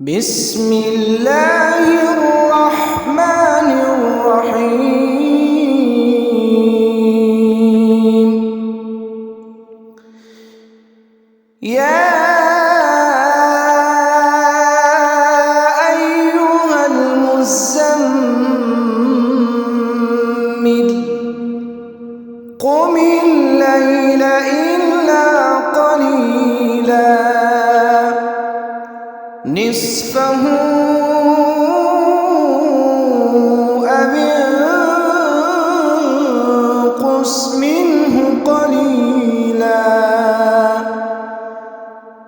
بسم الله الرحمن الرحيم. يا أيها المزمل قم الليل إلا قليلا نصفه أو انقص منه قليلا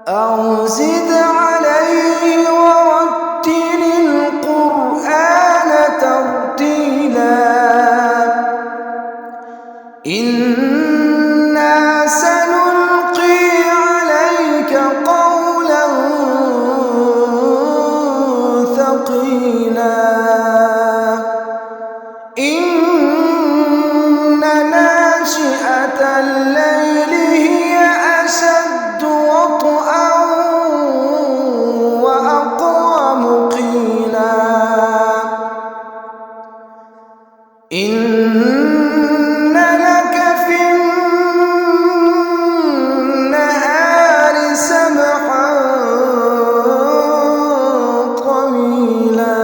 أو زد عليه ورتل القرآن ترتيلا إنا سنلقي عليك قولا ثقيلا إن ناشئة الليل هي أشد وطئا وأقوم قيلا إن لك في النهار سبحا طويلا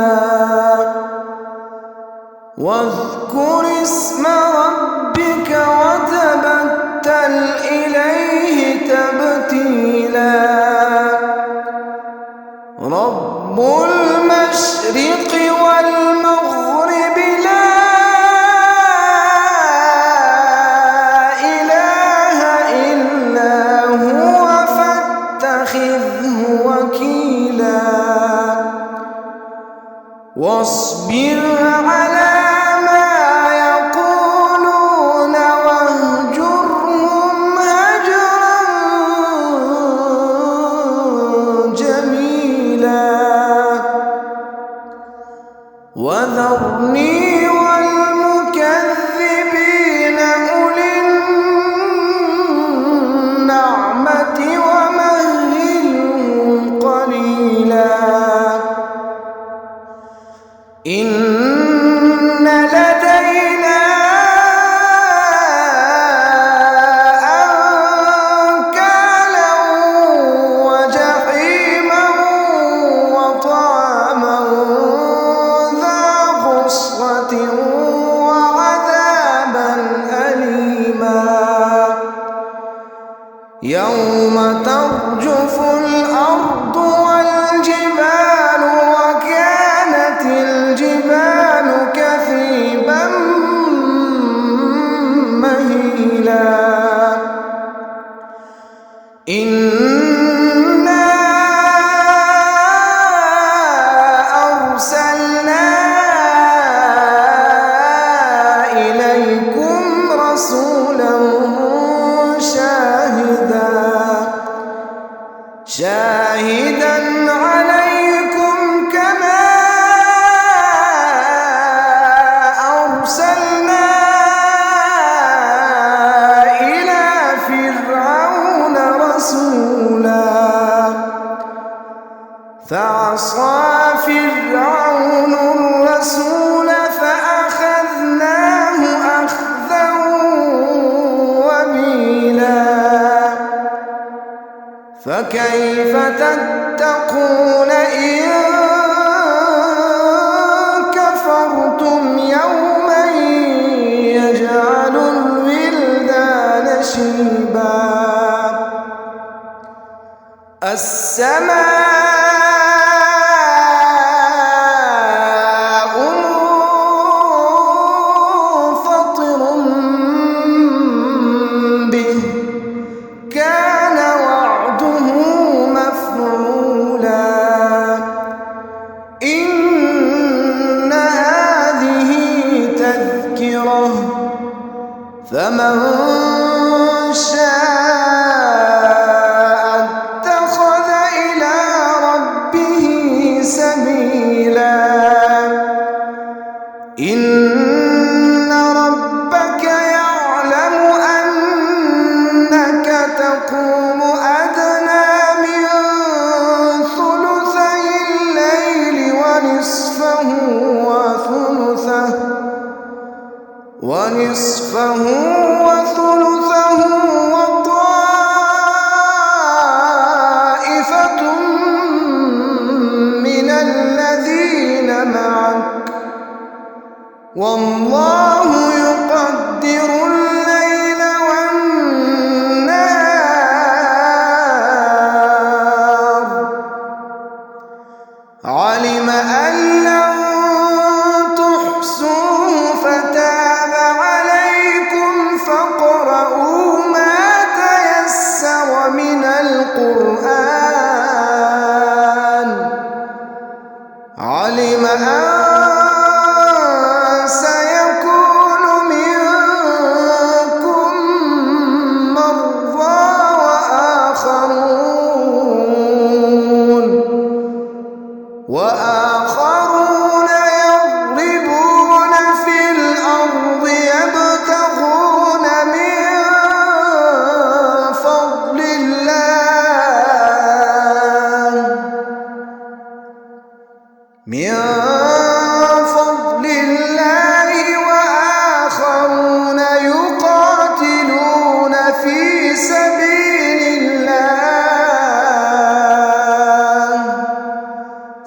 واذكر اسم ربك وتبتل إليه تبتيلا رب المشرق والمغرب لا إله إلا هو فاتخذه وكيلا واصبر على ما يقولون واهجرهم هجرا جميلا وذرني والمكذبين أولي النعمة ومهلهم قليلا إن لدينا أنكالا وجحيما وطعاما ذا غصة وعذابا أليما يوم ترجف الأرض والجبال وكانت الجبال كثيبا مهيلا إنا أرسلنا إليكم رسولا شاهدا عليكم كما أرسلنا إلى فرعون رسولا فعصى فرعون الرسول فأخذناه أخذا وبيلا فكيف تتقون إن كفرتم يوما يجعل الولدان شيبا السماء منفطر به كان وعده مفعولا إن هذه تذكرة فمن شاء اتخذ إلى ربه سبيلا إن ربك يعلم أنك تقوم أدنى من ثلثي معك والله يقدر الليل والنهار علم أن لن تحصوه فتاب عليكم فاقرؤوا ما تيسر من القرآن علم أن سيكون منكم مرضى وآخرون يضربون في الأرض يبتغون من فضل الله وآخرون يقاتلون في سبيل الله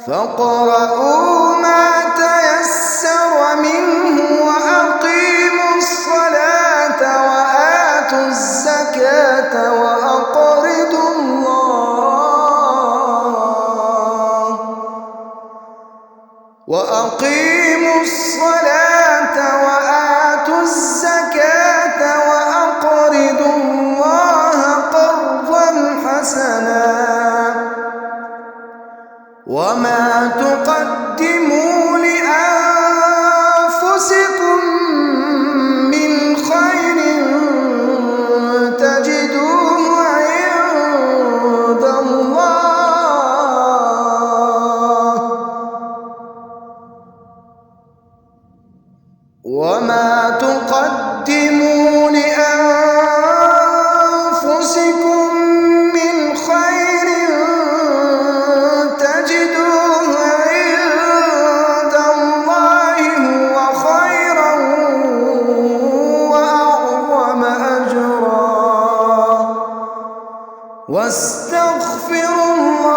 فاقرؤوا ما تيسر منه وأقيموا الصلاة وآتوا الزكاة وأقرضوا الله قرضا حسنا وما تقدموا لأنفسكم من خير تجدوه عند الله وما تقدموا لأنفسكم من خير تجدوه عند الله هو خيرا وأعظم أجرا واستغفروا الله